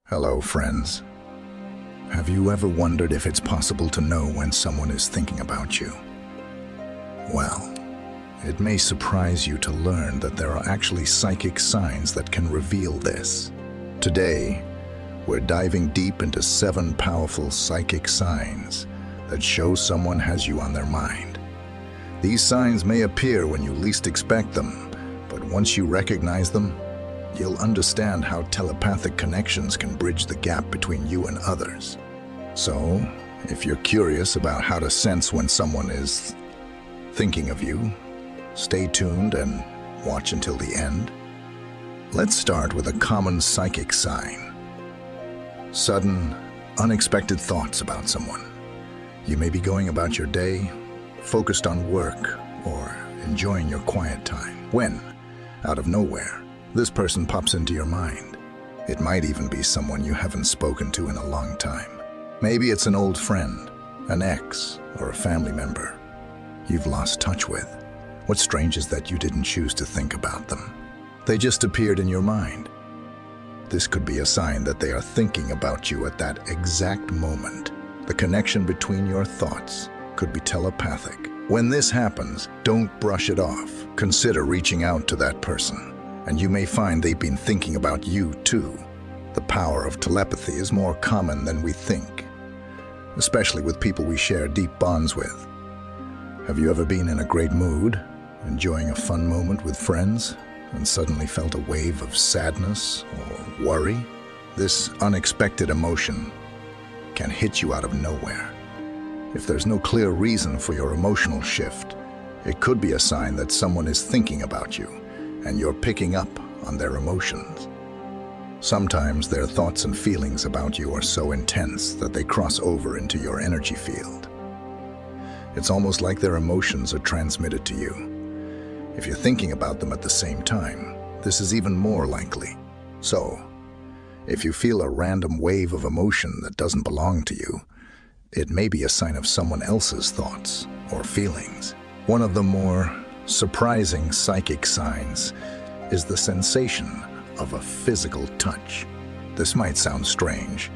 Hello, friends. Have you ever wondered if it's possible to know when someone is thinking about you? Well, it may surprise you to learn that there are actually psychic signs that can reveal this. Today, we're diving deep into 7 powerful psychic signs that show someone has you on their mind. These signs may appear when you least expect them, but once you recognize them, you'll understand how telepathic connections can bridge the gap between you and others. So, if you're curious about how to sense when someone is thinking of you, stay tuned and watch until the end. Let's start with a common psychic sign. Sudden, unexpected thoughts about someone. You may be going about your day, focused on work, or enjoying your quiet time, when, out of nowhere, this person pops into your mind. It might even be someone you haven't spoken to in a long time. Maybe it's an old friend, an ex, or a family member you've lost touch with. What's strange is that you didn't choose to think about them. They just appeared in your mind. This could be a sign that they are thinking about you at that exact moment. The connection between your thoughts could be telepathic. When this happens, don't brush it off. Consider reaching out to that person, and you may find they've been thinking about you too. The power of telepathy is more common than we think, especially with people we share deep bonds with. Have you ever been in a great mood, enjoying a fun moment with friends, and suddenly felt a wave of sadness or worry? This unexpected emotion can hit you out of nowhere. If there's no clear reason for your emotional shift, it could be a sign that someone is thinking about you, and you're picking up on their emotions. Sometimes their thoughts and feelings about you are so intense that they cross over into your energy field. It's almost like their emotions are transmitted to you. If you're thinking about them at the same time, this is even more likely. So, if you feel a random wave of emotion that doesn't belong to you, it may be a sign of someone else's thoughts or feelings. One of the more surprising psychic signs is the sensation of a physical touch. This might sound strange,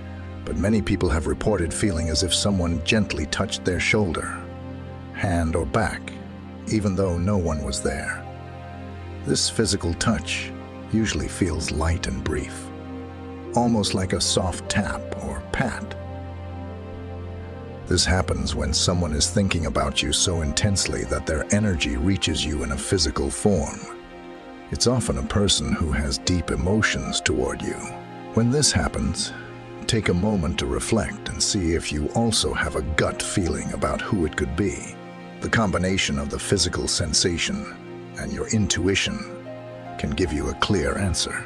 but many people have reported feeling as if someone gently touched their shoulder, hand, or back, even though no one was there. This physical touch usually feels light and brief, almost like a soft tap or pat. This happens when someone is thinking about you so intensely that their energy reaches you in a physical form. It's often a person who has deep emotions toward you. When this happens, take a moment to reflect and see if you also have a gut feeling about who it could be. The combination of the physical sensation and your intuition can give you a clear answer.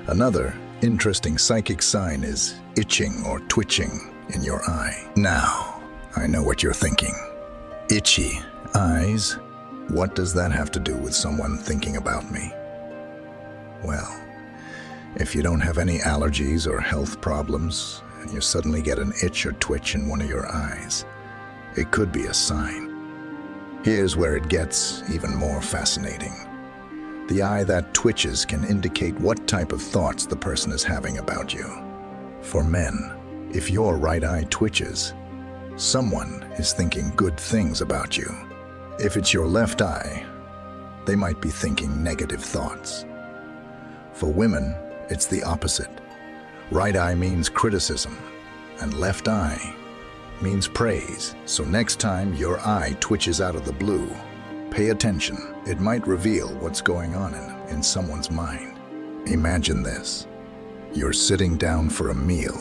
Another interesting psychic sign is itching or twitching in your eye. Now, I know what you're thinking. Itchy eyes? What does that have to do with someone thinking about me? Well, if you don't have any allergies or health problems, and you suddenly get an itch or twitch in one of your eyes, it could be a sign. Here's where it gets even more fascinating. The eye that twitches can indicate what type of thoughts the person is having about you. For men, if your right eye twitches, someone is thinking good things about you. If it's your left eye, they might be thinking negative thoughts. For women, it's the opposite. Right eye means criticism, and left eye means praise. So next time your eye twitches out of the blue, pay attention. It might reveal what's going on in someone's mind. Imagine this. You're sitting down for a meal,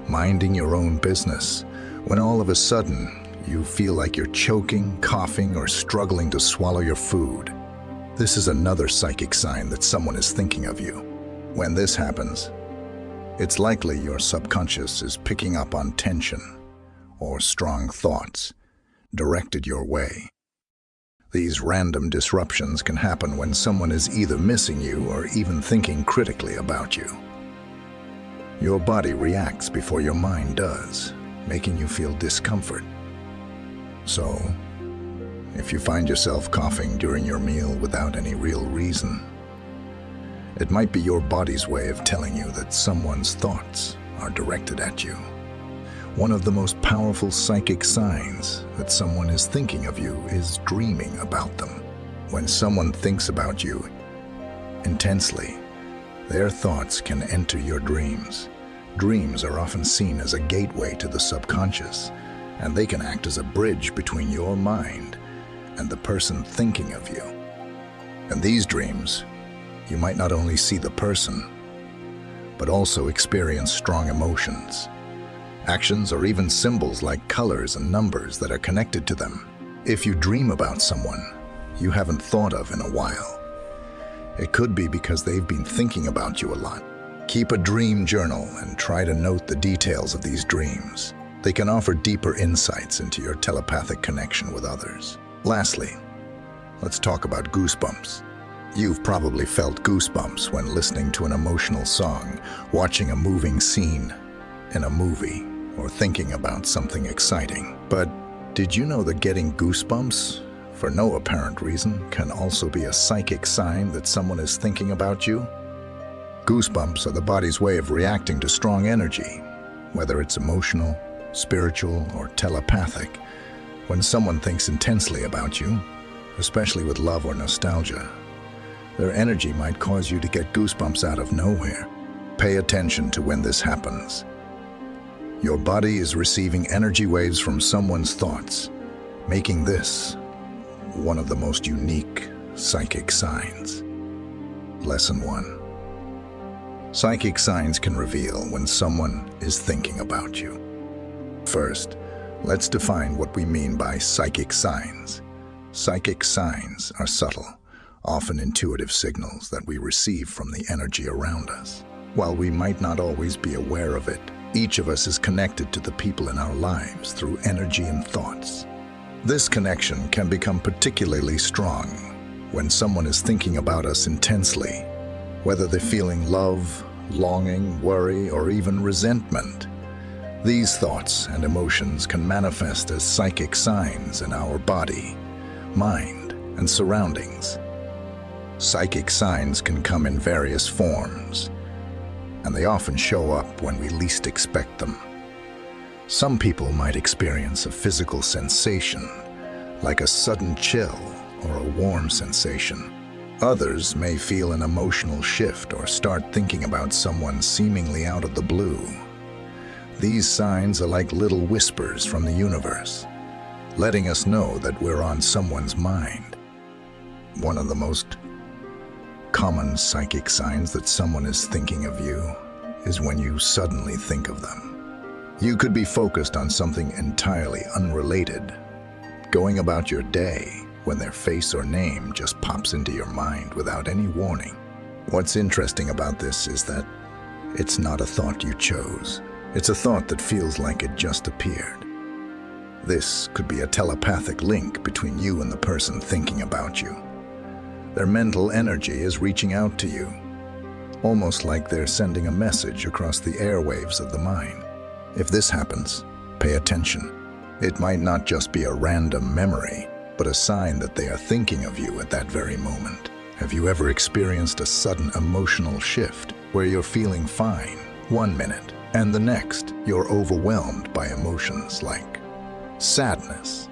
minding your own business, when all of a sudden you feel like you're choking, coughing, or struggling to swallow your food. This is another psychic sign that someone is thinking of you. When this happens, it's likely your subconscious is picking up on tension or strong thoughts directed your way. These random disruptions can happen when someone is either missing you or even thinking critically about you. Your body reacts before your mind does, making you feel discomfort. So, if you find yourself coughing during your meal without any real reason, It might be your body's way of telling you that someone's thoughts are directed at you. One of the most powerful psychic signs that someone is thinking of you is dreaming about them. When someone thinks about you intensely, their thoughts can enter your dreams. Dreams are often seen as a gateway to the subconscious, and they can act as a bridge between your mind and the person thinking of you. In these dreams, you might not only see the person, but also experience strong emotions, actions, or even symbols like colors and numbers that are connected to them. If you dream about someone you haven't thought of in a while, it could be because they've been thinking about you a lot. Keep a dream journal and try to note the details of these dreams. They can offer deeper insights into your telepathic connection with others. Lastly, let's talk about goosebumps. You've probably felt goosebumps when listening to an emotional song, watching a moving scene in a movie, or thinking about something exciting. But did you know that getting goosebumps for no apparent reason can also be a psychic sign that someone is thinking about you? Goosebumps are the body's way of reacting to strong energy, whether it's emotional, spiritual, or telepathic. When someone thinks intensely about you, especially with love or nostalgia, their energy might cause you to get goosebumps out of nowhere. Pay attention to when this happens. Your body is receiving energy waves from someone's thoughts, making this one of the most unique psychic signs. Lesson 1. Psychic signs can reveal when someone is thinking about you. First, let's define what we mean by psychic signs. Psychic signs are subtle, often intuitive signals that we receive from the energy around us. While we might not always be aware of it, each of us is connected to the people in our lives through energy and thoughts. This connection can become particularly strong when someone is thinking about us intensely, whether they're feeling love, longing, worry, or even resentment. These thoughts and emotions can manifest as psychic signs in our body, mind, and surroundings. Psychic signs can come in various forms, and they often show up when we least expect them. Some people might experience a physical sensation, like a sudden chill or a warm sensation. Others may feel an emotional shift or start thinking about someone seemingly out of the blue. These signs are like little whispers from the universe, letting us know that we're on someone's mind. One of the most common psychic signs that someone is thinking of you is when you suddenly think of them. You could be focused on something entirely unrelated, going about your day, when their face or name just pops into your mind without any warning. What's interesting about this is that it's not a thought you chose. It's a thought that feels like it just appeared. This could be a telepathic link between you and the person thinking about you. Their mental energy is reaching out to you, almost like they're sending a message across the airwaves of the mind. If this happens, pay attention. It might not just be a random memory, but a sign that they are thinking of you at that very moment. Have you ever experienced a sudden emotional shift where you're feeling fine one minute, and the next you're overwhelmed by emotions like sadness,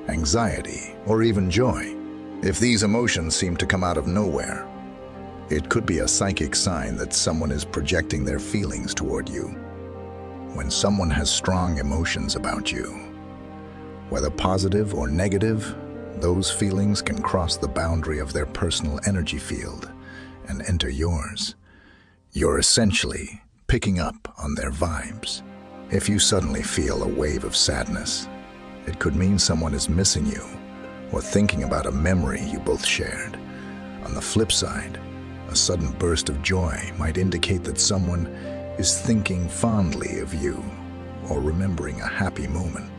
anxiety, or even joy? If these emotions seem to come out of nowhere, it could be a psychic sign that someone is projecting their feelings toward you. When someone has strong emotions about you, whether positive or negative, those feelings can cross the boundary of their personal energy field and enter yours. You're essentially picking up on their vibes. If you suddenly feel a wave of sadness, it could mean someone is missing you or thinking about a memory you both shared. On the flip side, a sudden burst of joy might indicate that someone is thinking fondly of you or remembering a happy moment.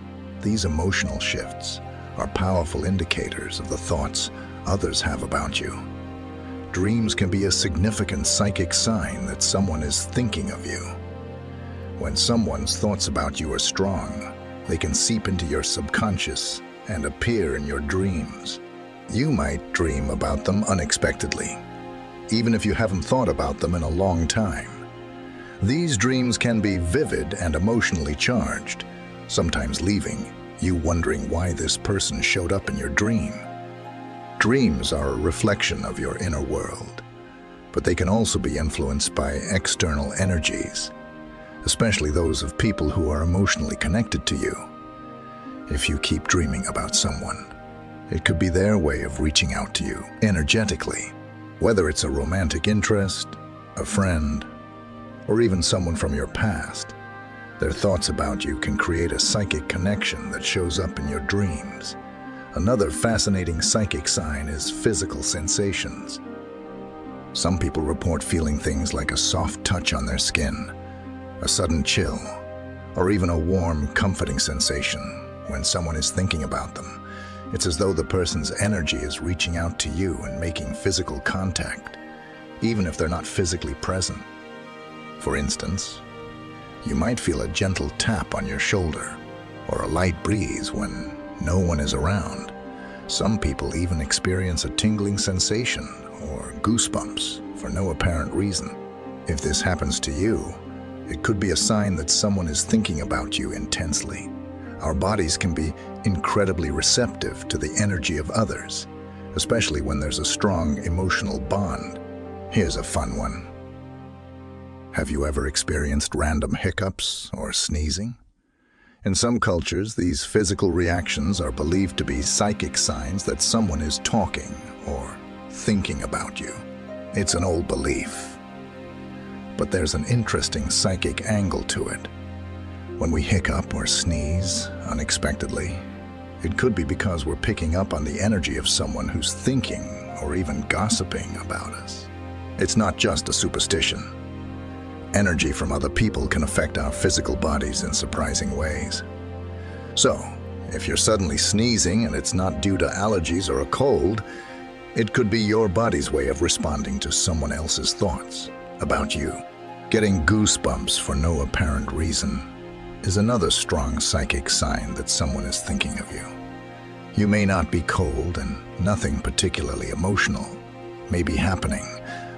These emotional shifts are powerful indicators of the thoughts others have about you. Dreams can be a significant psychic sign that someone is thinking of you. When someone's thoughts about you are strong, they can seep into your subconscious and appear in your dreams. You might dream about them unexpectedly, even if you haven't thought about them in a long time. These dreams can be vivid and emotionally charged, sometimes leaving you wondering why this person showed up in your dream. Dreams are a reflection of your inner world, but they can also be influenced by external energies, especially those of people who are emotionally connected to you. If you keep dreaming about someone, it could be their way of reaching out to you energetically, whether it's a romantic interest, a friend, or even someone from your past. Their thoughts about you can create a psychic connection that shows up in your dreams. Another fascinating psychic sign is physical sensations. Some people report feeling things like a soft touch on their skin, a sudden chill, or even a warm, comforting sensation when someone is thinking about them. It's as though the person's energy is reaching out to you and making physical contact, even if they're not physically present. For instance, you might feel a gentle tap on your shoulder or a light breeze when no one is around. Some people even experience a tingling sensation or goosebumps for no apparent reason. If this happens to you, it could be a sign that someone is thinking about you intensely. Our bodies can be incredibly receptive to the energy of others, especially when there's a strong emotional bond. Here's a fun one. Have you ever experienced random hiccups or sneezing? In some cultures, these physical reactions are believed to be psychic signs that someone is talking or thinking about you. It's an old belief, but there's an interesting psychic angle to it. When we hiccup or sneeze unexpectedly, it could be because we're picking up on the energy of someone who's thinking or even gossiping about us. It's not just a superstition. Energy from other people can affect our physical bodies in surprising ways. So, if you're suddenly sneezing and it's not due to allergies or a cold, it could be your body's way of responding to someone else's thoughts about you. Getting goosebumps for no apparent reason is another strong psychic sign that someone is thinking of you. You may not be cold and nothing particularly emotional may be happening,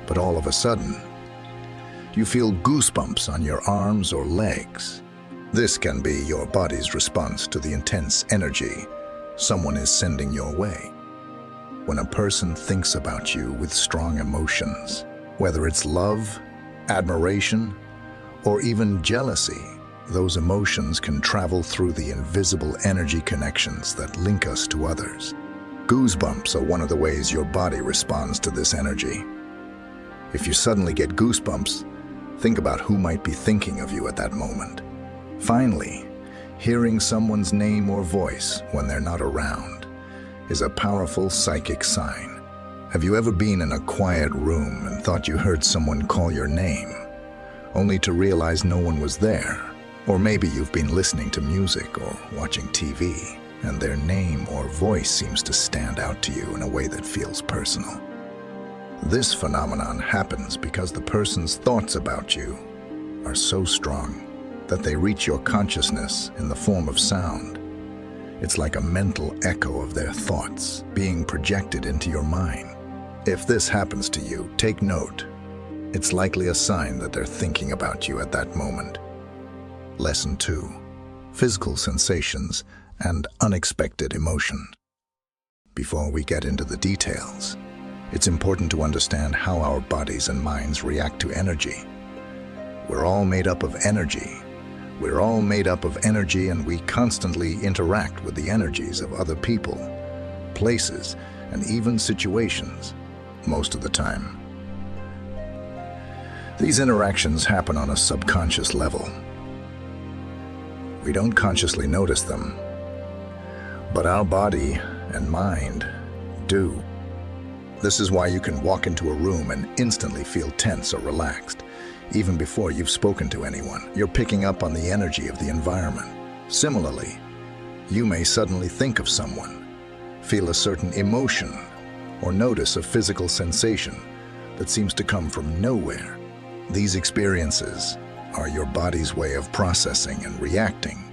but all of a sudden, you feel goosebumps on your arms or legs. This can be your body's response to the intense energy someone is sending your way. When a person thinks about you with strong emotions, whether it's love, admiration, or even jealousy, those emotions can travel through the invisible energy connections that link us to others. Goosebumps are one of the ways your body responds to this energy. If you suddenly get goosebumps, think about who might be thinking of you at that moment. Finally, hearing someone's name or voice when they're not around is a powerful psychic sign. Have you ever been in a quiet room and thought you heard someone call your name, only to realize no one was there? Or maybe you've been listening to music or watching TV, and their name or voice seems to stand out to you in a way that feels personal. This phenomenon happens because the person's thoughts about you are so strong that they reach your consciousness in the form of sound. It's like a mental echo of their thoughts being projected into your mind. If this happens to you, take note. It's likely a sign that they're thinking about you at that moment. Lesson 2: Physical sensations and unexpected emotion. Before we get into the details, it's important to understand how our bodies and minds react to energy. We're all made up of energy. We're all made up of energy, and we constantly interact with the energies of other people, places, and even situations, most of the time. These interactions happen on a subconscious level. We don't consciously notice them, but our body and mind do. This is why you can walk into a room and instantly feel tense or relaxed, even before you've spoken to anyone. You're picking up on the energy of the environment. Similarly, you may suddenly think of someone, feel a certain emotion, or notice a physical sensation that seems to come from nowhere. These experiences are your body's way of processing and reacting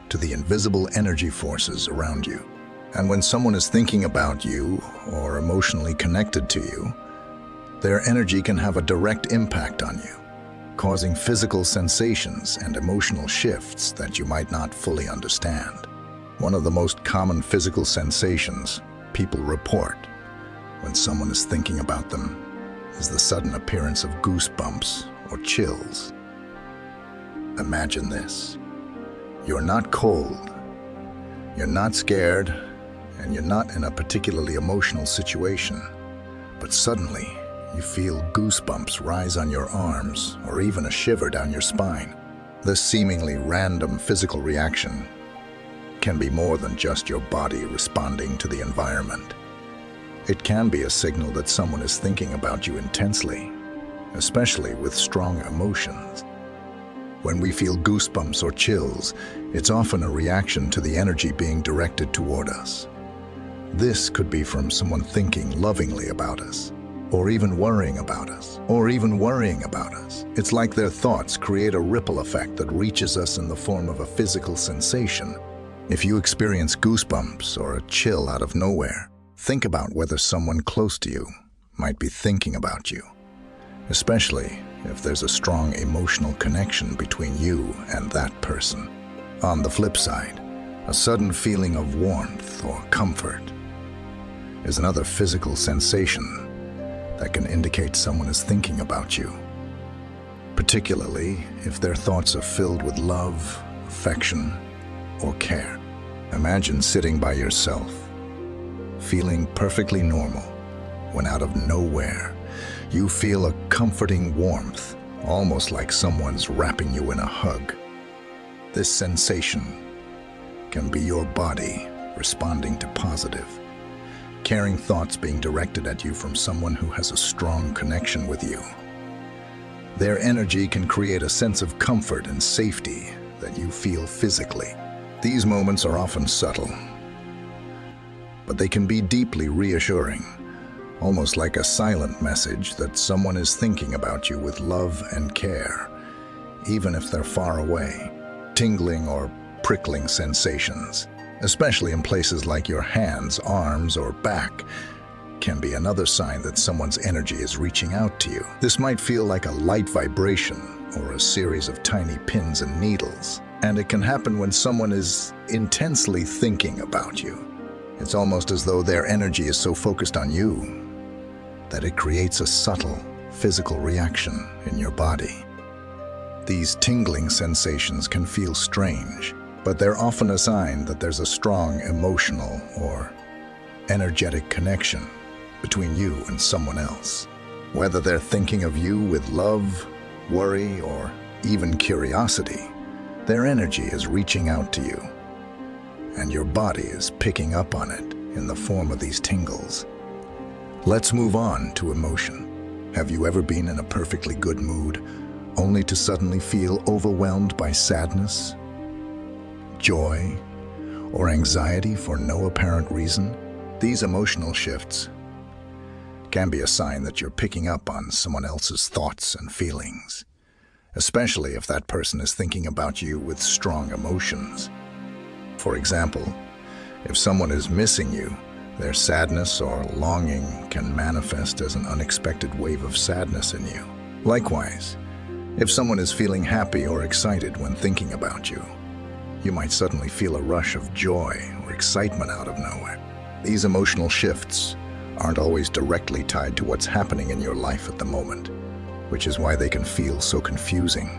to the invisible energy forces around you. And when someone is thinking about you or emotionally connected to you, Their energy can have a direct impact on you, causing physical sensations and emotional shifts that you might not fully understand. One of the most common physical sensations people report when someone is thinking about them is the sudden appearance of goosebumps or chills. Imagine this. You're not cold, you're not scared, and you're not in a particularly emotional situation, but suddenly you feel goosebumps rise on your arms or even a shiver down your spine. This seemingly random physical reaction can be more than just your body responding to the environment. It can be a signal that someone is thinking about you intensely, especially with strong emotions. When we feel goosebumps or chills, it's often a reaction to the energy being directed toward us. This could be from someone thinking lovingly about us, or even worrying about us. It's like their thoughts create a ripple effect that reaches us in the form of a physical sensation. If you experience goosebumps or a chill out of nowhere, think about whether someone close to you might be thinking about you, especially if there's a strong emotional connection between you and that person. On the flip side, a sudden feeling of warmth or comfort is another physical sensation that can indicate someone is thinking about you, particularly if their thoughts are filled with love, affection, or care. Imagine sitting by yourself, feeling perfectly normal, when out of nowhere, you feel a comforting warmth, almost like someone's wrapping you in a hug. This sensation can be your body responding to positive, caring thoughts being directed at you from someone who has a strong connection with you. Their energy can create a sense of comfort and safety that you feel physically. These moments are often subtle, but they can be deeply reassuring, almost like a silent message that someone is thinking about you with love and care, even if they're far away. Tingling or prickling sensations, especially in places like your hands, arms, or back, can be another sign that someone's energy is reaching out to you. This might feel like a light vibration or a series of tiny pins and needles, and it can happen when someone is intensely thinking about you. It's almost as though their energy is so focused on you that it creates a subtle physical reaction in your body. These tingling sensations can feel strange, but they're often a sign that there's a strong emotional or energetic connection between you and someone else. Whether they're thinking of you with love, worry, or even curiosity, their energy is reaching out to you, and your body is picking up on it in the form of these tingles. Let's move on to emotion. Have you ever been in a perfectly good mood, only to suddenly feel overwhelmed by sadness, joy, or anxiety for no apparent reason? These emotional shifts can be a sign that you're picking up on someone else's thoughts and feelings, especially if that person is thinking about you with strong emotions. For example, if someone is missing you, their sadness or longing can manifest as an unexpected wave of sadness in you. Likewise, if someone is feeling happy or excited when thinking about you, you might suddenly feel a rush of joy or excitement out of nowhere. These emotional shifts aren't always directly tied to what's happening in your life at the moment, which is why they can feel so confusing.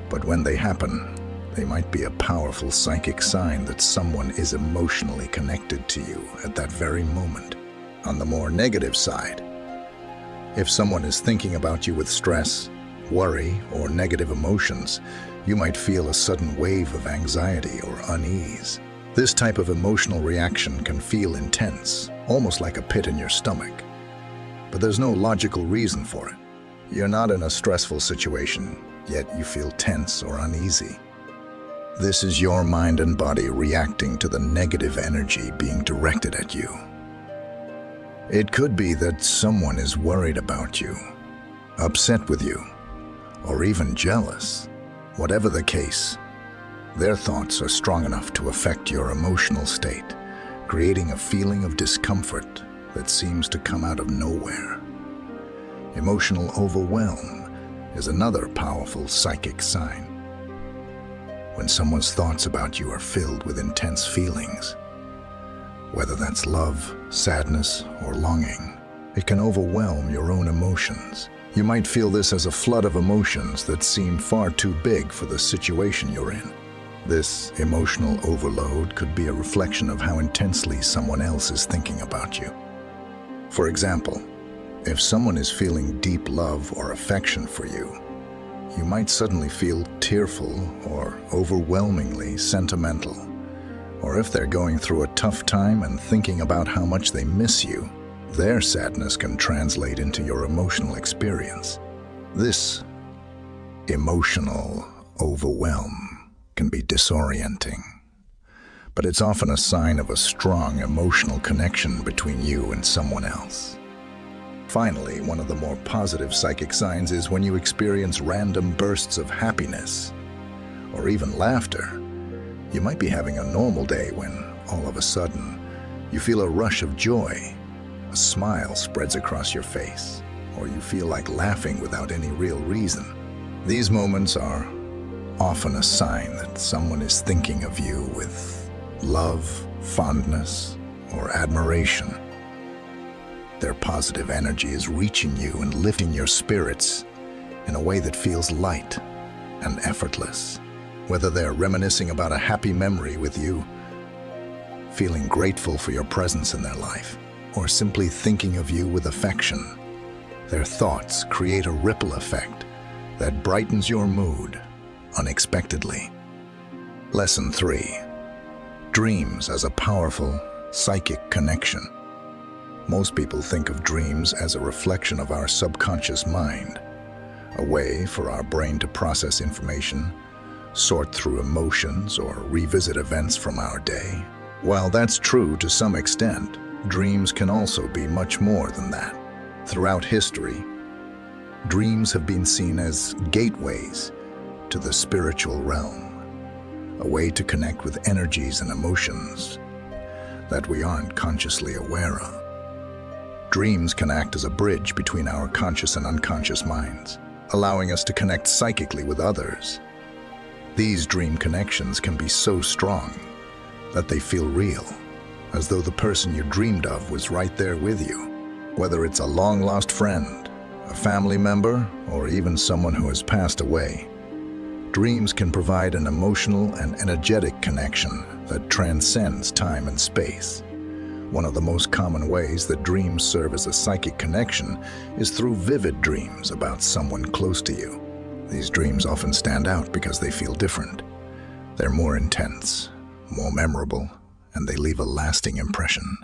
But when they happen, they might be a powerful psychic sign that someone is emotionally connected to you at that very moment. On the more negative side, if someone is thinking about you with stress, worry, or negative emotions, you might feel a sudden wave of anxiety or unease. This type of emotional reaction can feel intense, almost like a pit in your stomach. But there's no logical reason for it. You're not in a stressful situation, yet you feel tense or uneasy. This is your mind and body reacting to the negative energy being directed at you. It could be that someone is worried about you, upset with you, or even jealous. Whatever the case, their thoughts are strong enough to affect your emotional state, creating a feeling of discomfort that seems to come out of nowhere. Emotional overwhelm is another powerful psychic sign. When someone's thoughts about you are filled with intense feelings, whether that's love, sadness, or longing, it can overwhelm your own emotions. You might feel this as a flood of emotions that seem far too big for the situation you're in. This emotional overload could be a reflection of how intensely someone else is thinking about you. For example, if someone is feeling deep love or affection for you, you might suddenly feel tearful or overwhelmingly sentimental. Or if they're going through a tough time and thinking about how much they miss you, their sadness can translate into your emotional experience. This emotional overwhelm can be disorienting, but it's often a sign of a strong emotional connection between you and someone else. Finally, one of the more positive psychic signs is when you experience random bursts of happiness or even laughter. You might be having a normal day when, all of a sudden, you feel a rush of joy. A smile spreads across your face, or you feel like laughing without any real reason. These moments are often a sign that someone is thinking of you with love, fondness, or admiration. Their positive energy is reaching you and lifting your spirits in a way that feels light and effortless. Whether they're reminiscing about a happy memory with you, feeling grateful for your presence in their life, or simply thinking of you with affection, their thoughts create a ripple effect that brightens your mood unexpectedly. Lesson 3. Dreams as a powerful psychic connection. Most people think of dreams as a reflection of our subconscious mind, a way for our brain to process information, sort through emotions, or revisit events from our day. While that's true to some extent, dreams can also be much more than that. Throughout history, dreams have been seen as gateways to the spiritual realm, a way to connect with energies and emotions that we aren't consciously aware of. Dreams can act as a bridge between our conscious and unconscious minds, allowing us to connect psychically with others. These dream connections can be so strong that they feel real, as though the person you dreamed of was right there with you. Whether it's a long-lost friend, a family member, or even someone who has passed away, dreams can provide an emotional and energetic connection that transcends time and space. One of the most common ways that dreams serve as a psychic connection is through vivid dreams about someone close to you. These dreams often stand out because they feel different. They're more intense, more memorable, and they leave a lasting impression.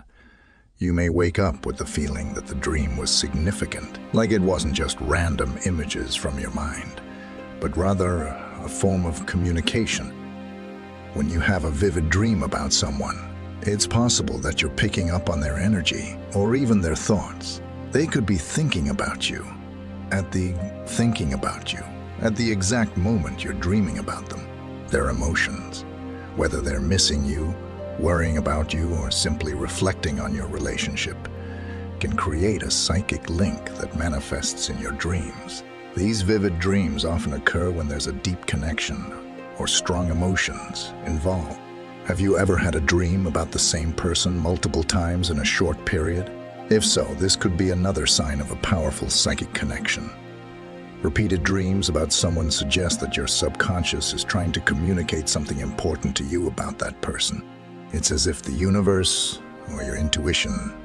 You may wake up with the feeling that the dream was significant, like it wasn't just random images from your mind, but rather a form of communication. When you have a vivid dream about someone, it's possible that you're picking up on their energy or even their thoughts. They could be thinking about you at the exact moment you're dreaming about them. Their emotions, whether they're missing you, worrying about you, or simply reflecting on your relationship, can create a psychic link that manifests in your dreams. These vivid dreams often occur when there's a deep connection or strong emotions involved. Have you ever had a dream about the same person multiple times in a short period? If so, this could be another sign of a powerful psychic connection. Repeated dreams about someone suggest that your subconscious is trying to communicate something important to you about that person. It's as if the universe, or your intuition,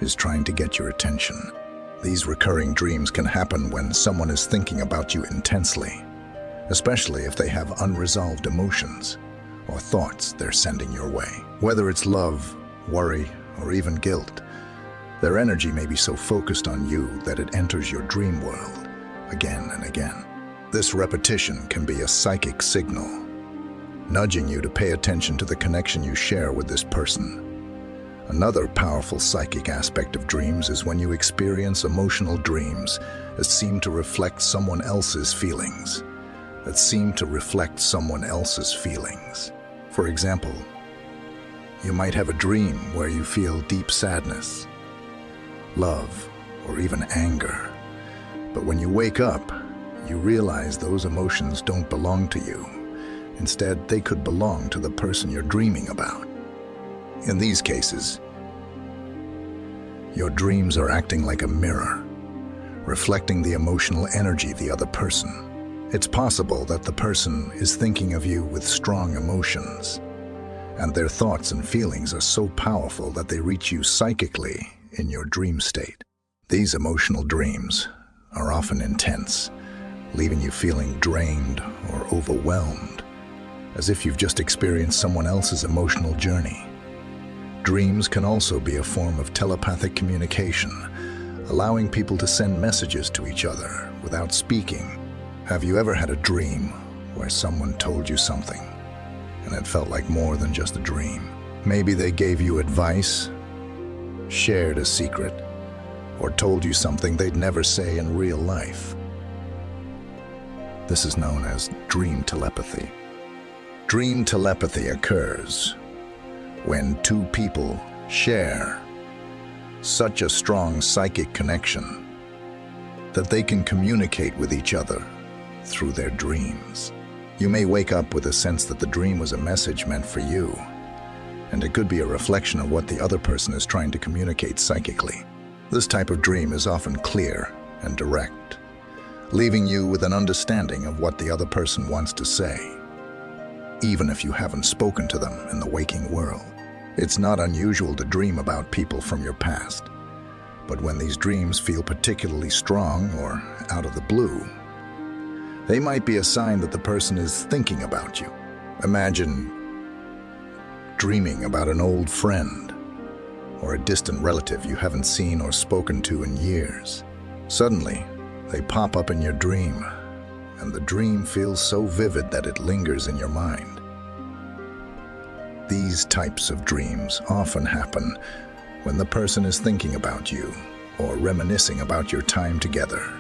is trying to get your attention. These recurring dreams can happen when someone is thinking about you intensely, especially if they have unresolved emotions or thoughts they're sending your way. Whether it's love, worry, or even guilt, their energy may be so focused on you that it enters your dream world again and again. This repetition can be a psychic signal, nudging you to pay attention to the connection you share with this person. Another powerful psychic aspect of dreams is when you experience emotional dreams that seem to reflect someone else's feelings. For example, you might have a dream where you feel deep sadness, love, or even anger, But when you wake up, you realize those emotions don't belong to you. Instead, they could belong to the person you're dreaming about. In these cases, your dreams are acting like a mirror, reflecting the emotional energy of the other person. It's possible that the person is thinking of you with strong emotions, and their thoughts and feelings are so powerful that they reach you psychically in your dream state. These emotional dreams are often intense, leaving you feeling drained or overwhelmed, as if you've just experienced someone else's emotional journey. Dreams can also be a form of telepathic communication, allowing people to send messages to each other without speaking. Have you ever had a dream where someone told you something, and it felt like more than just a dream? Maybe they gave you advice, shared a secret, or told you something they'd never say in real life. This is known as dream telepathy. Dream telepathy occurs when two people share such a strong psychic connection that they can communicate with each other through their dreams. You may wake up with a sense that the dream was a message meant for you, and it could be a reflection of what the other person is trying to communicate psychically. This type of dream is often clear and direct, leaving you with an understanding of what the other person wants to say, even if you haven't spoken to them in the waking world. It's not unusual to dream about people from your past, but when these dreams feel particularly strong or out of the blue, they might be a sign that the person is thinking about you. Imagine dreaming about an old friend or a distant relative you haven't seen or spoken to in years. Suddenly, they pop up in your dream, and the dream feels so vivid that it lingers in your mind. These types of dreams often happen when the person is thinking about you or reminiscing about your time together.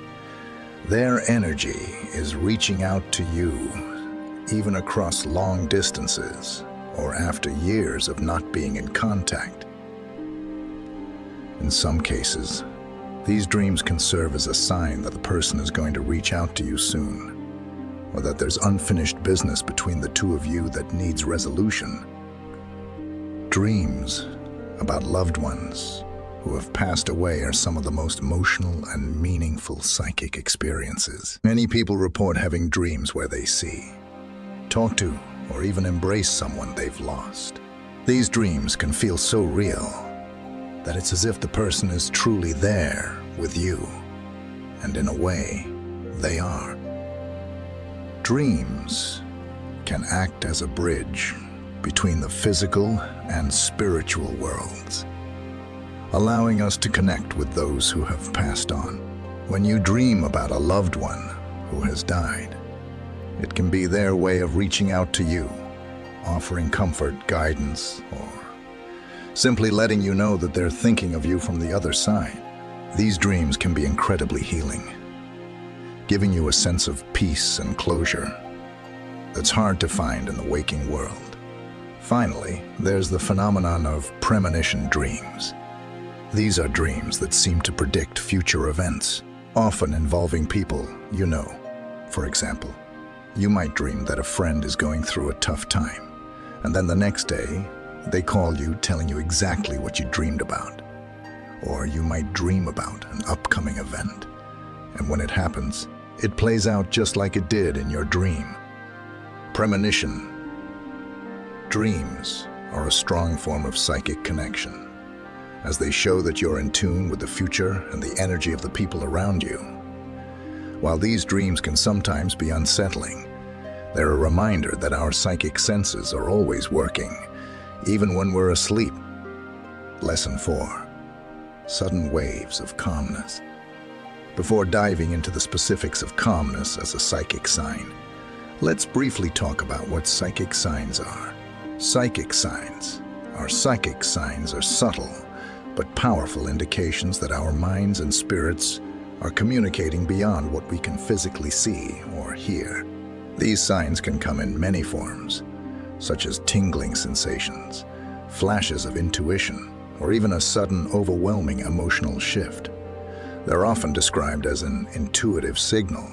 Their energy is reaching out to you, even across long distances or after years of not being in contact. In some cases, these dreams can serve as a sign that the person is going to reach out to you soon, or that there's unfinished business between the two of you that needs resolution. Dreams about loved ones who have passed away are some of the most emotional and meaningful psychic experiences. Many people report having dreams where they see, talk to, or even embrace someone they've lost. These dreams can feel so real that it's as if the person is truly there with you, and in a way, they are. Dreams can act as a bridge between the physical and spiritual worlds, allowing us to connect with those who have passed on. When you dream about a loved one who has died, it can be their way of reaching out to you, offering comfort, guidance, or simply letting you know that they're thinking of you from the other side. These dreams can be incredibly healing, giving you a sense of peace and closure that's hard to find in the waking world. Finally, there's the phenomenon of premonition dreams. These are dreams that seem to predict future events, often involving people you know. For example, you might dream that a friend is going through a tough time, and then the next day, they call you telling you exactly what you dreamed about. Or you might dream about an upcoming event, and when it happens, it plays out just like it did in your dream. Premonition dreams are a strong form of psychic connection, as they show that you're in tune with the future and the energy of the people around you. While these dreams can sometimes be unsettling, they're a reminder that our psychic senses are always working, even when we're asleep. Lesson 4. Sudden waves of calmness. Before diving into the specifics of calmness as a psychic sign, let's briefly talk about what psychic signs are. Psychic signs are subtle but powerful indications that our minds and spirits are communicating beyond what we can physically see or hear. These signs can come in many forms, such as tingling sensations, flashes of intuition, or even a sudden, overwhelming emotional shift. They're often described as an intuitive signal,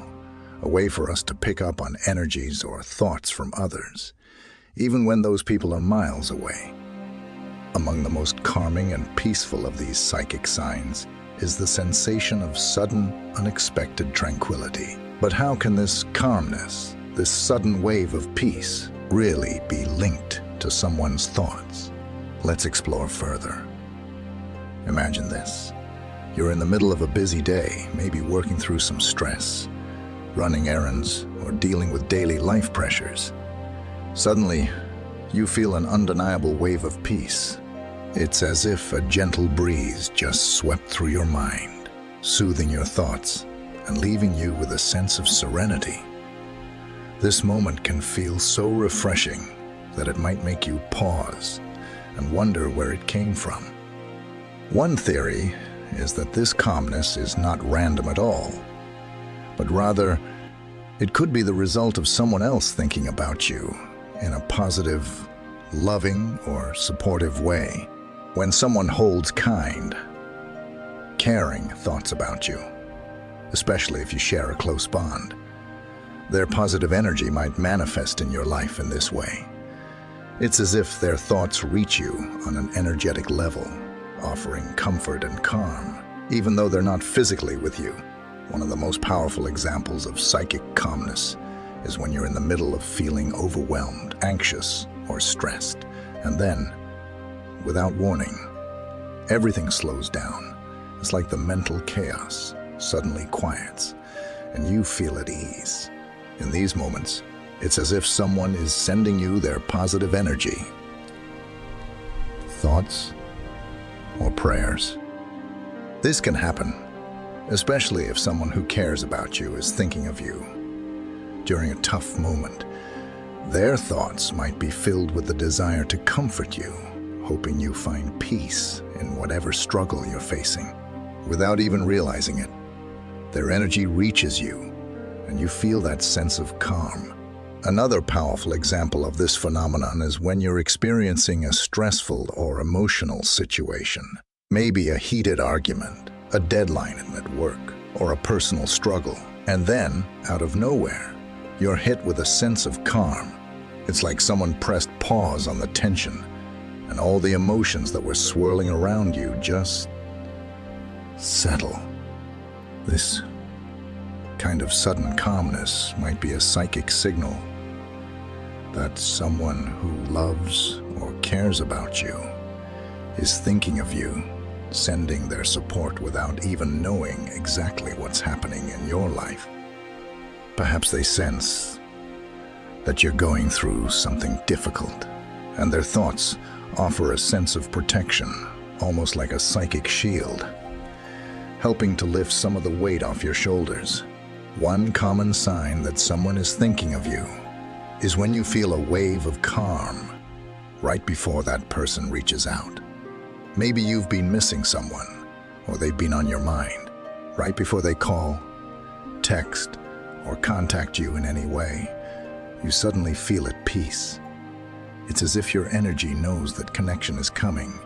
a way for us to pick up on energies or thoughts from others, even when those people are miles away. Among the most calming and peaceful of these psychic signs is the sensation of sudden, unexpected tranquility. But how can this calmness, this sudden wave of peace, really be linked to someone's thoughts? Let's explore further. Imagine this. You're in the middle of a busy day, maybe working through some stress, running errands, or dealing with daily life pressures. Suddenly, you feel an undeniable wave of peace. It's as if a gentle breeze just swept through your mind, soothing your thoughts and leaving you with a sense of serenity. This moment can feel so refreshing that it might make you pause and wonder where it came from. One theory is that this calmness is not random at all, but rather it could be the result of someone else thinking about you in a positive, loving, or supportive way. When someone holds kind, caring thoughts about you, especially if you share a close bond, their positive energy might manifest in your life in this way. It's as if their thoughts reach you on an energetic level, offering comfort and calm, even though they're not physically with you. One of the most powerful examples of psychic calmness is when you're in the middle of feeling overwhelmed, anxious, or stressed, and then, without warning, everything slows down. It's like the mental chaos suddenly quiets, and you feel at ease. In these moments, it's as if someone is sending you their positive energy, thoughts, or prayers. This can happen, especially if someone who cares about you is thinking of you during a tough moment. Their thoughts might be filled with the desire to comfort you, hoping you find peace in whatever struggle you're facing. Without even realizing it, their energy reaches you, and you feel that sense of calm. Another powerful example of this phenomenon is when you're experiencing a stressful or emotional situation. Maybe a heated argument, a deadline at work, or a personal struggle. And then, out of nowhere, you're hit with a sense of calm. It's like someone pressed pause on the tension, and all the emotions that were swirling around you just settle. This kind of sudden calmness might be a psychic signal that someone who loves or cares about you is thinking of you, sending their support without even knowing exactly what's happening in your life. Perhaps they sense that you're going through something difficult, and their thoughts offer a sense of protection, almost like a psychic shield, helping to lift some of the weight off your shoulders. One common sign that someone is thinking of you is when you feel a wave of calm right before that person reaches out. Maybe you've been missing someone, or they've been on your mind. Right before they call, text, or contact you in any way, you suddenly feel at peace. It's as if your energy knows that connection is coming,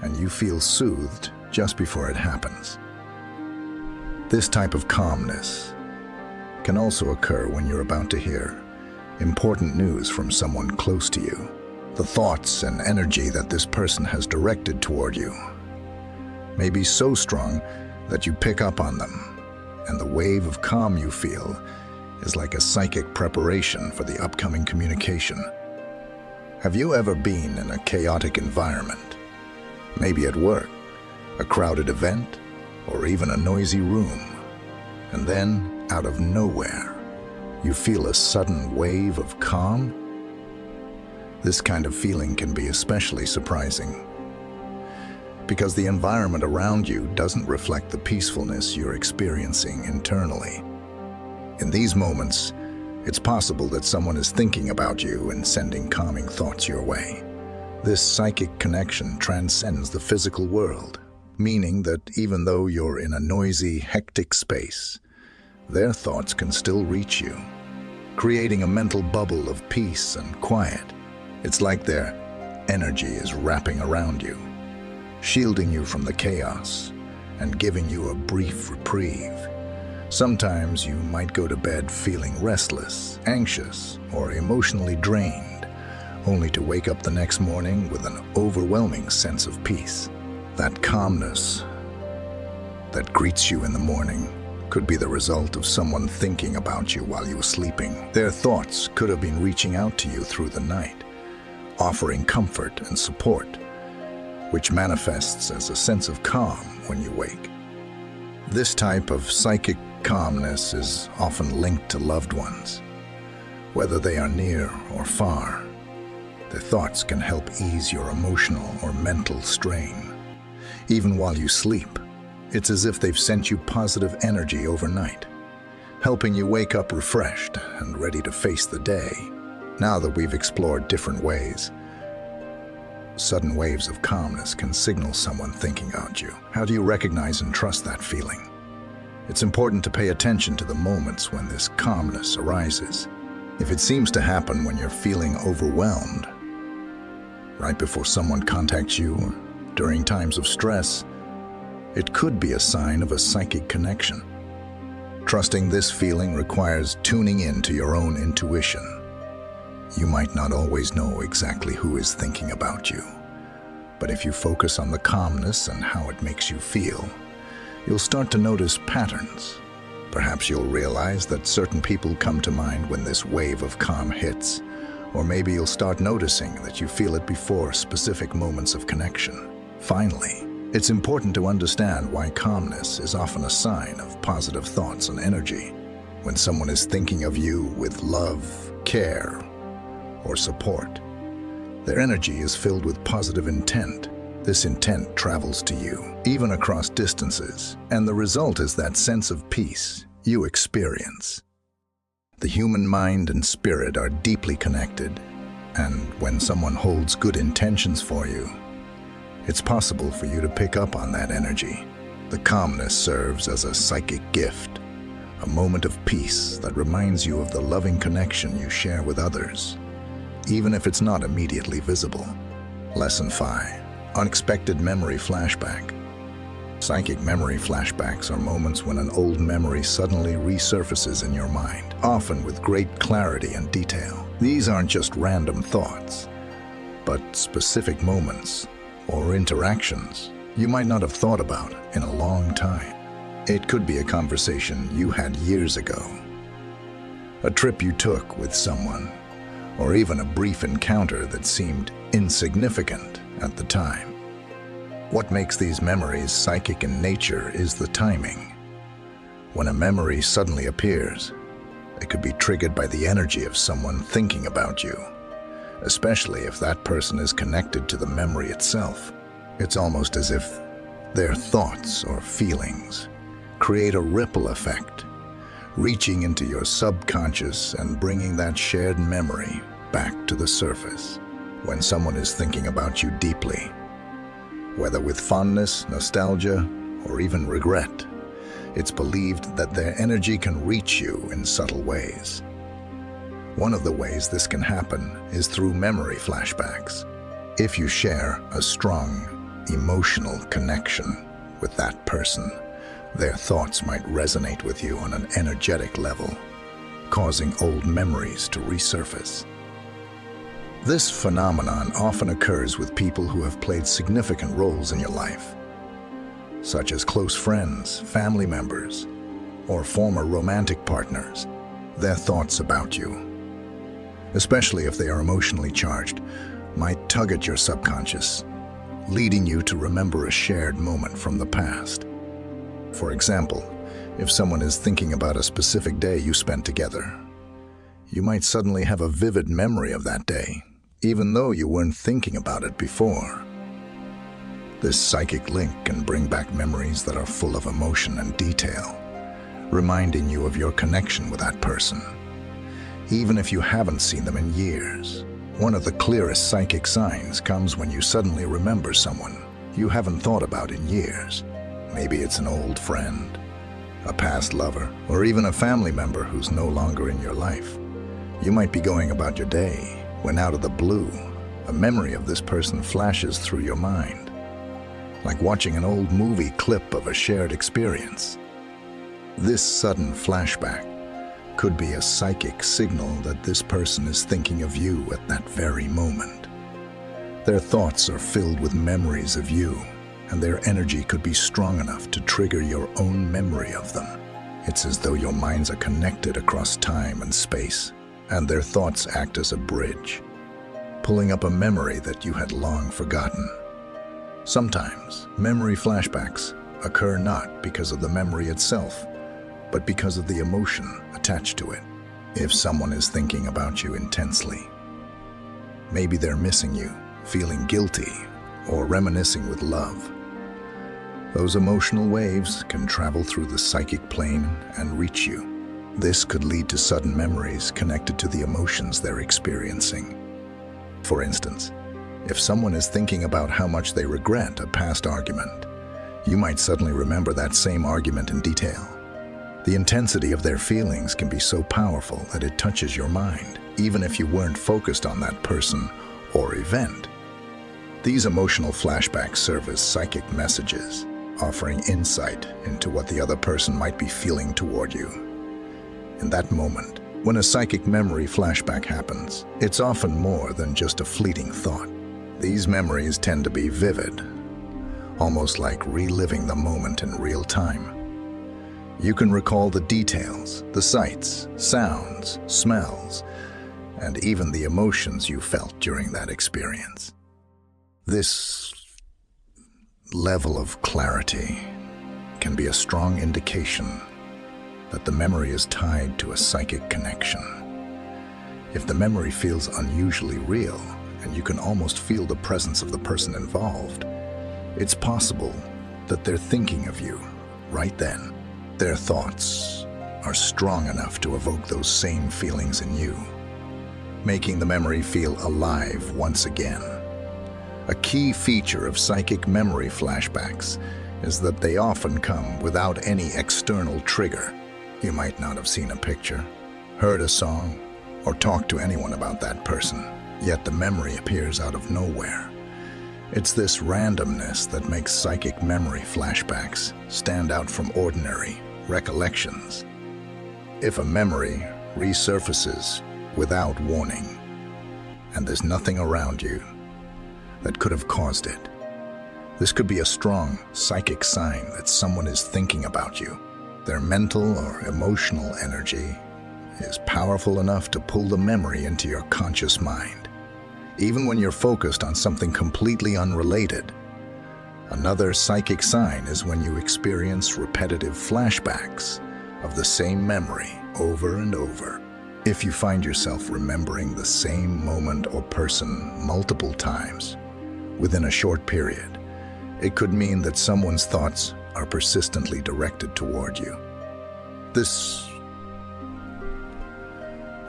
and you feel soothed just before it happens. This type of calmness can also occur when you're about to hear important news from someone close to you. The thoughts and energy that this person has directed toward you may be so strong that you pick up on them, and the wave of calm you feel is like a psychic preparation for the upcoming communication. Have you ever been in a chaotic environment? Maybe at work, a crowded event, or even a noisy room, and then, out of nowhere, you feel a sudden wave of calm? This kind of feeling can be especially surprising because the environment around you doesn't reflect the peacefulness you're experiencing internally. In these moments, it's possible that someone is thinking about you and sending calming thoughts your way. This psychic connection transcends the physical world, meaning that even though you're in a noisy, hectic space, their thoughts can still reach you, creating a mental bubble of peace and quiet. It's like their energy is wrapping around you, shielding you from the chaos and giving you a brief reprieve. Sometimes you might go to bed feeling restless, anxious, or emotionally drained, only to wake up the next morning with an overwhelming sense of peace. That calmness that greets you in the morning could be the result of someone thinking about you while you were sleeping. Their thoughts could have been reaching out to you through the night, offering comfort and support, which manifests as a sense of calm when you wake. This type of psychic calmness is often linked to loved ones. Whether they are near or far, their thoughts can help ease your emotional or mental strain. Even while you sleep, it's as if they've sent you positive energy overnight, helping you wake up refreshed and ready to face the day. Now that we've explored different ways, sudden waves of calmness can signal someone thinking about you. How do you recognize and trust that feeling? It's important to pay attention to the moments when this calmness arises. If it seems to happen when you're feeling overwhelmed, right before someone contacts you, or during times of stress, it could be a sign of a psychic connection. Trusting this feeling requires tuning in to your own intuition. You might not always know exactly who is thinking about you, but if you focus on the calmness and how it makes you feel, you'll start to notice patterns. Perhaps you'll realize that certain people come to mind when this wave of calm hits, or maybe you'll start noticing that you feel it before specific moments of connection. Finally, it's important to understand why calmness is often a sign of positive thoughts and energy. When someone is thinking of you with love, care, or support, their energy is filled with positive intent. This intent travels to you, even across distances, and the result is that sense of peace you experience. The human mind and spirit are deeply connected, and when someone holds good intentions for you, it's possible for you to pick up on that energy. The calmness serves as a psychic gift, a moment of peace that reminds you of the loving connection you share with others, even if it's not immediately visible. Lesson 5. Unexpected memory flashback. Psychic memory flashbacks are moments when an old memory suddenly resurfaces in your mind, often with great clarity and detail. These aren't just random thoughts, but specific moments or interactions you might not have thought about in a long time. It could be a conversation you had years ago, a trip you took with someone, or even a brief encounter that seemed insignificant at the time. What makes these memories psychic in nature is the timing. When a memory suddenly appears, it could be triggered by the energy of someone thinking about you, especially if that person is connected to the memory itself. It's almost as if their thoughts or feelings create a ripple effect, reaching into your subconscious and bringing that shared memory back to the surface. When someone is thinking about you deeply, whether with fondness, nostalgia, or even regret, it's believed that their energy can reach you in subtle ways. One of the ways this can happen is through memory flashbacks. If you share a strong emotional connection with that person, their thoughts might resonate with you on an energetic level, causing old memories to resurface. This phenomenon often occurs with people who have played significant roles in your life, such as close friends, family members, or former romantic partners. Their thoughts about you, especially if they are emotionally charged, might tug at your subconscious, leading you to remember a shared moment from the past. For example, if someone is thinking about a specific day you spent together, you might suddenly have a vivid memory of that day, even though you weren't thinking about it before. This psychic link can bring back memories that are full of emotion and detail, reminding you of your connection with that person, even if you haven't seen them in years. One of the clearest psychic signs comes when you suddenly remember someone you haven't thought about in years. Maybe it's an old friend, a past lover, or even a family member who's no longer in your life. You might be going about your day when out of the blue, a memory of this person flashes through your mind. like watching an old movie clip of a shared experience. This sudden flashback could be a psychic signal that this person is thinking of you at that very moment. Their thoughts are filled with memories of you, and their energy could be strong enough to trigger your own memory of them. It's as though your minds are connected across time and space, and their thoughts act as a bridge, pulling up a memory that you had long forgotten. Sometimes, memory flashbacks occur not because of the memory itself, but because of the emotion attached to it. If someone is thinking about you intensely, maybe they're missing you, feeling guilty, or reminiscing with love. Those emotional waves can travel through the psychic plane and reach you. This could lead to sudden memories connected to the emotions they're experiencing. For instance, if someone is thinking about how much they regret a past argument, you might suddenly remember that same argument in detail. The intensity of their feelings can be so powerful that it touches your mind, even if you weren't focused on that person or event. These emotional flashbacks serve as psychic messages, offering insight into what the other person might be feeling toward you. In that moment, when a psychic memory flashback happens, it's often more than just a fleeting thought. These memories tend to be vivid, almost like reliving the moment in real time. You can recall the details, the sights, sounds, smells, and even the emotions you felt during that experience. This level of clarity can be a strong indication that the memory is tied to a psychic connection. If the memory feels unusually real, and you can almost feel the presence of the person involved, it's possible that they're thinking of you right then. Their thoughts are strong enough to evoke those same feelings in you, making the memory feel alive once again. A key feature of psychic memory flashbacks is that they often come without any external trigger. You might not have seen a picture, heard a song, or talked to anyone about that person, yet the memory appears out of nowhere. It's this randomness that makes psychic memory flashbacks stand out from ordinary recollections. If a memory resurfaces without warning, and there's nothing around you that could have caused it, this could be a strong psychic sign that someone is thinking about you. Their mental or emotional energy is powerful enough to pull the memory into your conscious mind, even when you're focused on something completely unrelated. Another psychic sign is when you experience repetitive flashbacks of the same memory over and over. If you find yourself remembering the same moment or person multiple times within a short period, it could mean that someone's thoughts are persistently directed toward you. This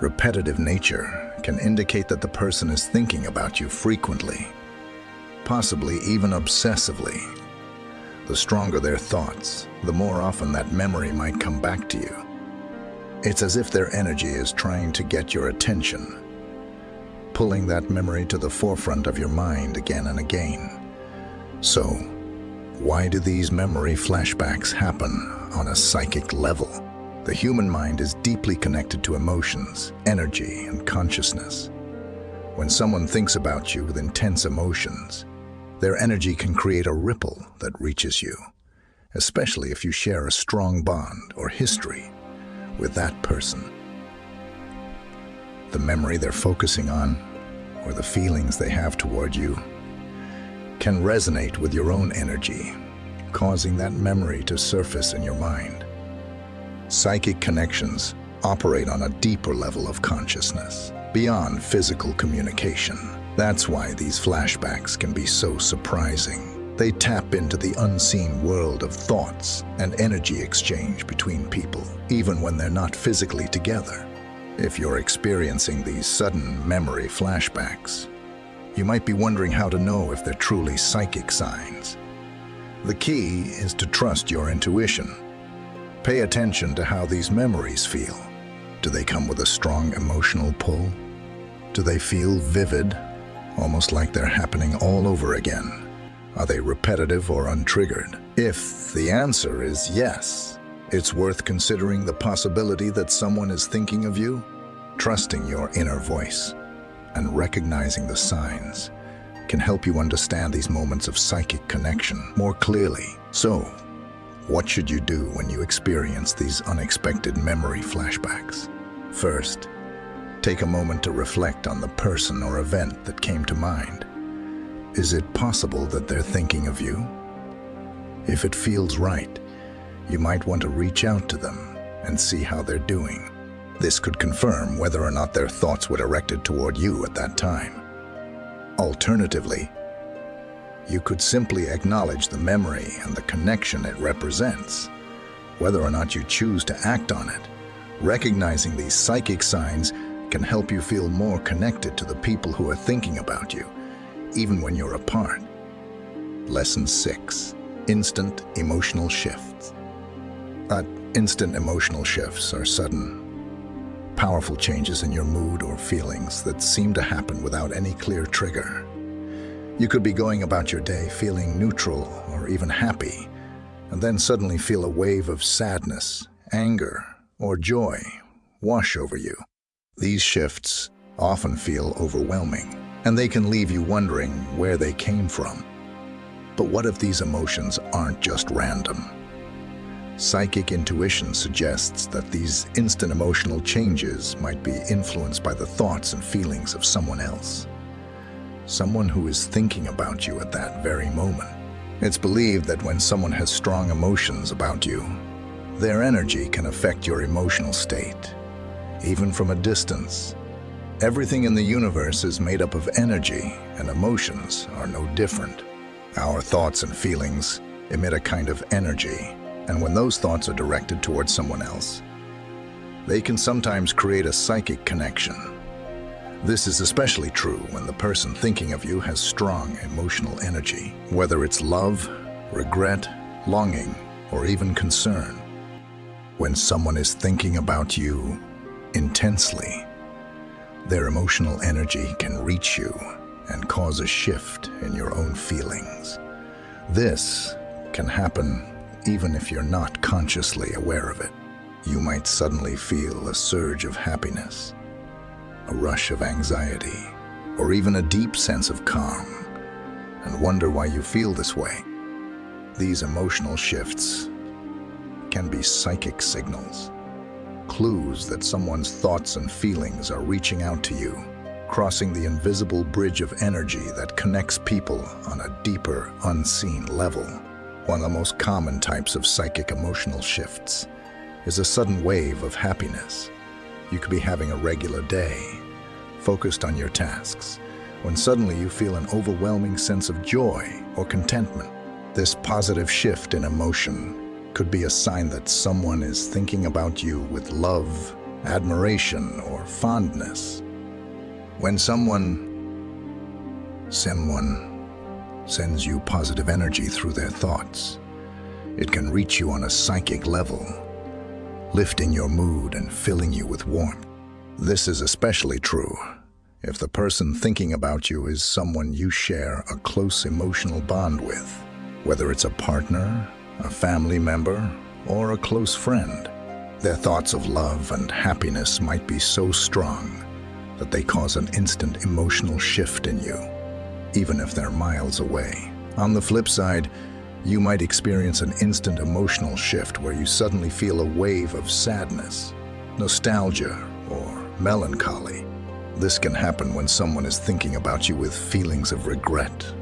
repetitive nature can indicate that the person is thinking about you frequently, possibly even obsessively. The stronger their thoughts, the more often that memory might come back to you. It's as if their energy is trying to get your attention, pulling that memory to the forefront of your mind again and again. So, why do these memory flashbacks happen on a psychic level? The human mind is deeply connected to emotions, energy, and consciousness. When someone thinks about you with intense emotions, their energy can create a ripple that reaches you, especially if you share a strong bond or history with that person. The memory they're focusing on, or the feelings they have toward you, can resonate with your own energy, causing that memory to surface in your mind. Psychic connections operate on a deeper level of consciousness, beyond physical communication. That's why these flashbacks can be so surprising. They tap into the unseen world of thoughts and energy exchange between people, even when they're not physically together. If you're experiencing these sudden memory flashbacks, you might be wondering how to know if they're truly psychic signs. The key is to trust your intuition. Pay attention to how these memories feel. Do they come with a strong emotional pull? Do they feel vivid, almost like they're happening all over again? Are they repetitive or untriggered? If the answer is yes, it's worth considering the possibility that someone is thinking of you. Trusting your inner voice and recognizing the signs can help you understand these moments of psychic connection more clearly. So, what should you do when you experience these unexpected memory flashbacks? First, take a moment to reflect on the person or event that came to mind. Is it possible that they're thinking of you? If it feels right, you might want to reach out to them and see how they're doing. This could confirm whether or not their thoughts were directed toward you at that time. Alternatively, you could simply acknowledge the memory and the connection it represents. Whether or not you choose to act on it, recognizing these psychic signs can help you feel more connected to the people who are thinking about you, even when you're apart. Lesson 6. Instant emotional shifts. Instant emotional shifts are sudden, powerful changes in your mood or feelings that seem to happen without any clear trigger. You could be going about your day feeling neutral or even happy, and then suddenly feel a wave of sadness, anger, or joy wash over you. These shifts often feel overwhelming, and they can leave you wondering where they came from. But what if these emotions aren't just random? Psychic intuition suggests that these instant emotional changes might be influenced by the thoughts and feelings of someone else. Someone who is thinking about you at that very moment. It's believed that when someone has strong emotions about you, their energy can affect your emotional state, even from a distance. Everything in the universe is made up of energy, and emotions are no different. Our thoughts and feelings emit a kind of energy, and when those thoughts are directed towards someone else, they can sometimes create a psychic connection. This is especially true when the person thinking of you has strong emotional energy, whether it's love, regret, longing, or even concern. When someone is thinking about you intensely, their emotional energy can reach you and cause a shift in your own feelings. This can happen even if you're not consciously aware of it. You might suddenly feel a surge of happiness, a rush of anxiety, or even a deep sense of calm, and wonder why you feel this way. These emotional shifts can be psychic signals, clues that someone's thoughts and feelings are reaching out to you, crossing the invisible bridge of energy that connects people on a deeper, unseen level. One of the most common types of psychic emotional shifts is a sudden wave of happiness. You could be having a regular day, focused on your tasks, when suddenly you feel an overwhelming sense of joy or contentment. This positive shift in emotion could be a sign that someone is thinking about you with love, admiration, or fondness. When someone sends you positive energy through their thoughts, it can reach you on a psychic level, lifting your mood and filling you with warmth. This is especially true if the person thinking about you is someone you share a close emotional bond with, whether it's a partner, a family member, or a close friend. Their thoughts of love and happiness might be so strong that they cause an instant emotional shift in you, even if they're miles away. On the flip side, you might experience an instant emotional shift where you suddenly feel a wave of sadness, nostalgia, or melancholy. This can happen when someone is thinking about you with feelings of regret,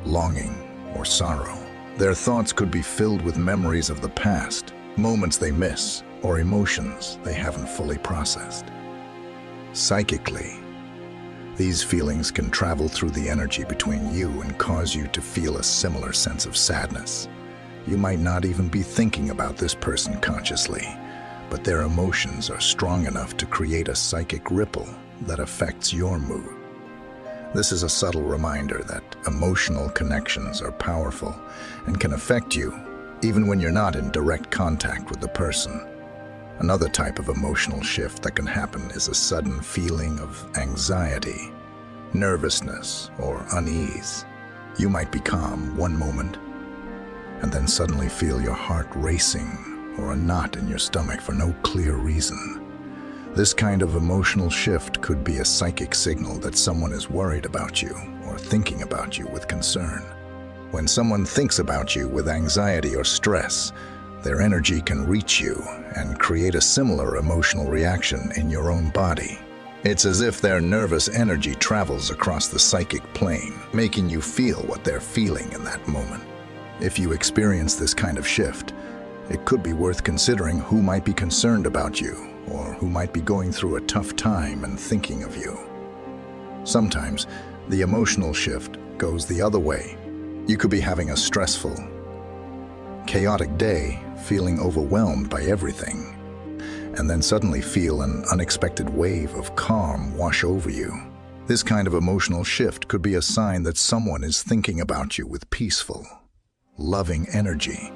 longing, or sorrow. Their thoughts could be filled with memories of the past, moments they miss, or emotions they haven't fully processed. Psychically, these feelings can travel through the energy between you and cause you to feel a similar sense of sadness. You might not even be thinking about this person consciously, but their emotions are strong enough to create a psychic ripple that affects your mood. This is a subtle reminder that emotional connections are powerful and can affect you even when you're not in direct contact with the person. Another type of emotional shift that can happen is a sudden feeling of anxiety, nervousness, or unease. You might be calm one moment, and then suddenly feel your heart racing or a knot in your stomach for no clear reason. This kind of emotional shift could be a psychic signal that someone is worried about you or thinking about you with concern. When someone thinks about you with anxiety or stress, their energy can reach you and create a similar emotional reaction in your own body. It's as if their nervous energy travels across the psychic plane, making you feel what they're feeling in that moment. If you experience this kind of shift, it could be worth considering who might be concerned about you or who might be going through a tough time and thinking of you. Sometimes, the emotional shift goes the other way. You could be having a stressful, chaotic day, feeling overwhelmed by everything, and then suddenly feel an unexpected wave of calm wash over you. This kind of emotional shift could be a sign that someone is thinking about you with peaceful, loving energy.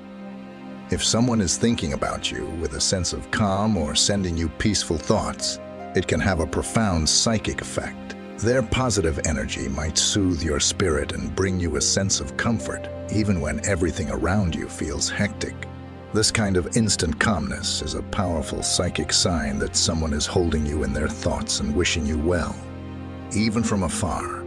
If someone is thinking about you with a sense of calm or sending you peaceful thoughts, it can have a profound psychic effect. Their positive energy might soothe your spirit and bring you a sense of comfort, even when everything around you feels hectic. This kind of instant calmness is a powerful psychic sign that someone is holding you in their thoughts and wishing you well. Even from afar,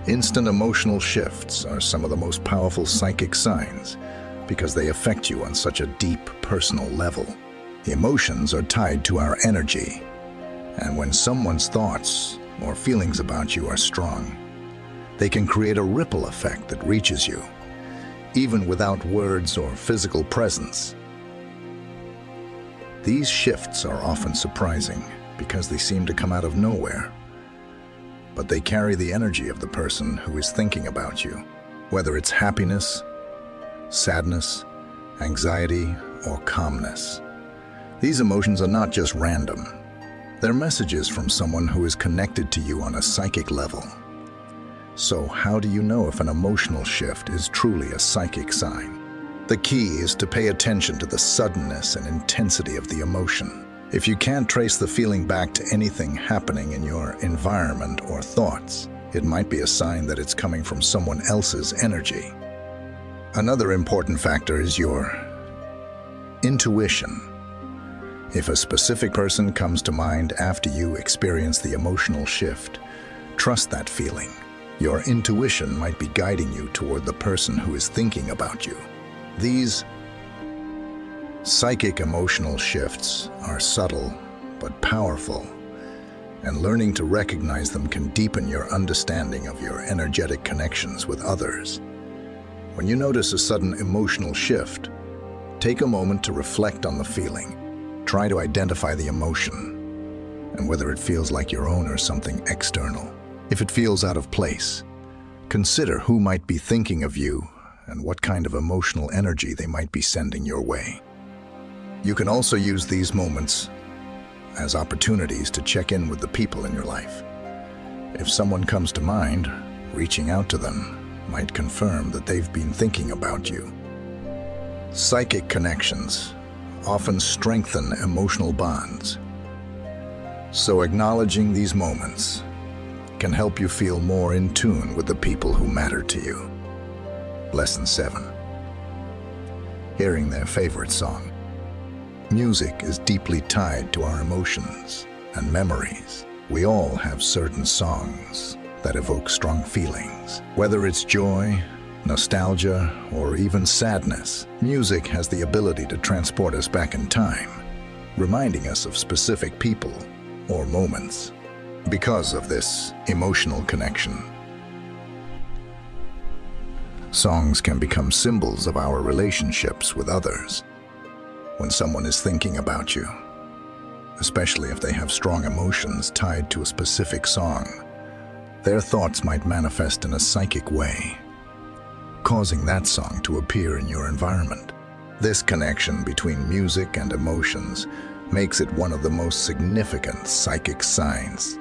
instant emotional shifts are some of the most powerful psychic signs because they affect you on such a deep, personal level. Emotions are tied to our energy, and when someone's thoughts or feelings about you are strong, they can create a ripple effect that reaches you, even without words or physical presence. These shifts are often surprising because they seem to come out of nowhere, but they carry the energy of the person who is thinking about you, whether it's happiness, sadness, anxiety, or calmness. These emotions are not just random. They're messages from someone who is connected to you on a psychic level. So how do you know if an emotional shift is truly a psychic sign? The key is to pay attention to the suddenness and intensity of the emotion. If you can't trace the feeling back to anything happening in your environment or thoughts, it might be a sign that it's coming from someone else's energy. Another important factor is your intuition. If a specific person comes to mind after you experience the emotional shift, trust that feeling. Your intuition might be guiding you toward the person who is thinking about you. These psychic emotional shifts are subtle but powerful, and learning to recognize them can deepen your understanding of your energetic connections with others. When you notice a sudden emotional shift, take a moment to reflect on the feeling. Try to identify the emotion and whether it feels like your own or something external. If it feels out of place, consider who might be thinking of you and what kind of emotional energy they might be sending your way. You can also use these moments as opportunities to check in with the people in your life. If someone comes to mind, reaching out to them might confirm that they've been thinking about you. Psychic connections often strengthen emotional bonds, so acknowledging these moments can help you feel more in tune with the people who matter to you. Lesson 7. Hearing their favorite song. Music is deeply tied to our emotions and memories. We all have certain songs that evoke strong feelings. Whether it's joy, nostalgia, or even sadness, music has the ability to transport us back in time, reminding us of specific people or moments. Because of this emotional connection, songs can become symbols of our relationships with others. When someone is thinking about you, especially if they have strong emotions tied to a specific song, their thoughts might manifest in a psychic way, causing that song to appear in your environment. This connection between music and emotions makes it one of the most significant psychic signs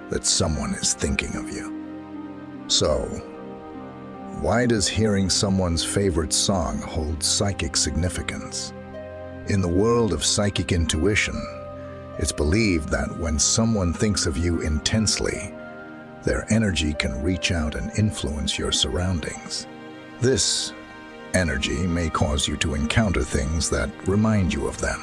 that someone is thinking of you. So, why does hearing someone's favorite song hold psychic significance? In the world of psychic intuition, it's believed that when someone thinks of you intensely, Their energy can reach out and influence your surroundings. This energy may cause you to encounter things that remind you of them,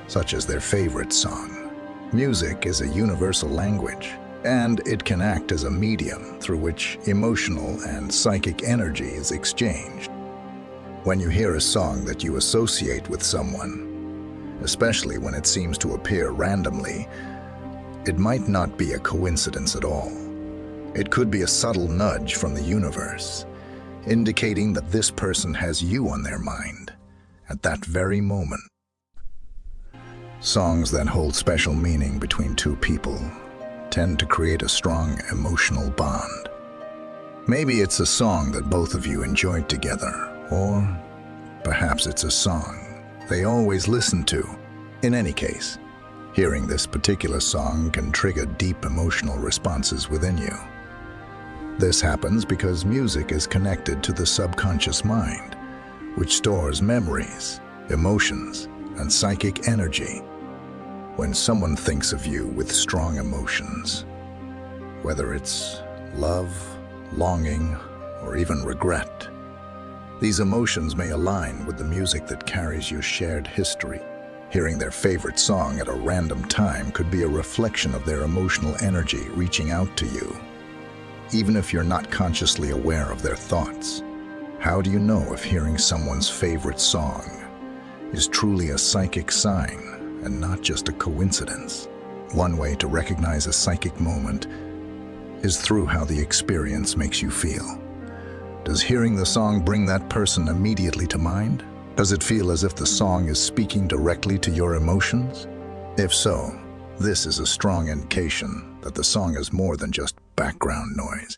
such as their favorite song. Music is a universal language, and it can act as a medium through which emotional and psychic energy is exchanged. When you hear a song that you associate with someone, especially when it seems to appear randomly, it might not be a coincidence at all. It could be a subtle nudge from the universe, indicating that this person has you on their mind at that very moment. Songs that hold special meaning between two people tend to create a strong emotional bond. Maybe it's a song that both of you enjoyed together, or perhaps it's a song they always listen to. In any case, hearing this particular song can trigger deep emotional responses within you. This happens because music is connected to the subconscious mind, which stores memories, emotions, and psychic energy. When someone thinks of you with strong emotions, whether it's love, longing, or even regret, these emotions may align with the music that carries your shared history. Hearing their favorite song at a random time could be a reflection of their emotional energy reaching out to you, even if you're not consciously aware of their thoughts. How do you know if hearing someone's favorite song is truly a psychic sign and not just a coincidence? One way to recognize a psychic moment is through how the experience makes you feel. Does hearing the song bring that person immediately to mind? Does it feel as if the song is speaking directly to your emotions? If so, this is a strong indication that the song is more than just background noise.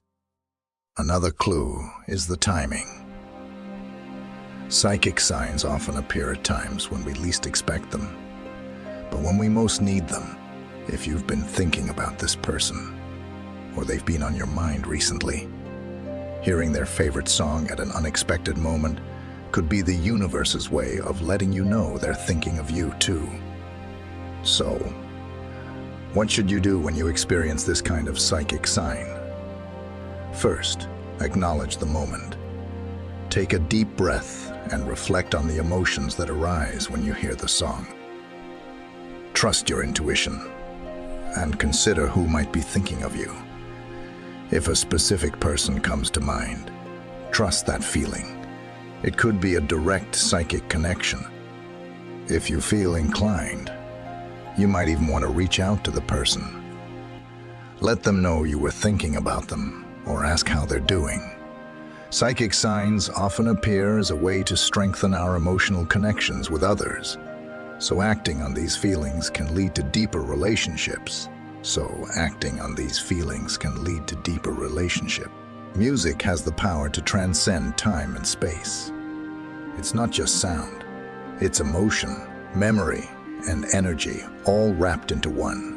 Another clue is the timing. Psychic signs often appear at times when we least expect them. But when we most need them, if you've been thinking about this person, or they've been on your mind recently, hearing their favorite song at an unexpected moment could be the universe's way of letting you know they're thinking of you too. So, what should you do when you experience this kind of psychic sign? First, acknowledge the moment. Take a deep breath and reflect on the emotions that arise when you hear the song. Trust your intuition and consider who might be thinking of you. If a specific person comes to mind, trust that feeling. It could be a direct psychic connection. If you feel inclined, you might even want to reach out to the person. Let them know you were thinking about them or ask how they're doing. Psychic signs often appear as a way to strengthen our emotional connections with others. So acting on these feelings can lead to deeper relationships. Music has the power to transcend time and space. It's not just sound. It's emotion, memory, and energy all wrapped into one.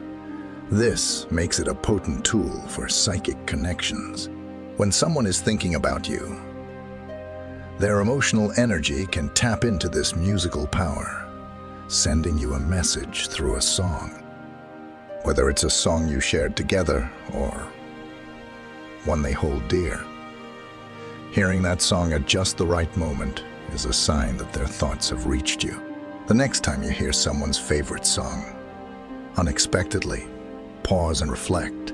This makes it a potent tool for psychic connections. When someone is thinking about you, their emotional energy can tap into this musical power, sending you a message through a song. Whether it's a song you shared together or one they hold dear, hearing that song at just the right moment is a sign that their thoughts have reached you. The next time you hear someone's favorite song, unexpectedly, pause and reflect.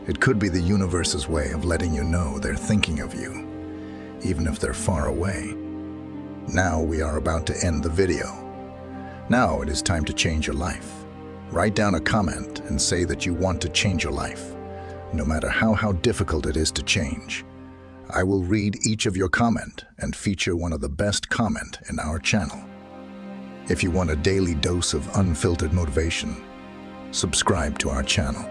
It could be the universe's way of letting you know they're thinking of you, even if they're far away. Now we are about to end the video. Now it is time to change your life. Write down a comment and say that you want to change your life, no matter how difficult it is to change. I will read each of your comment and feature one of the best comment in our channel. If you want a daily dose of unfiltered motivation, subscribe to our channel.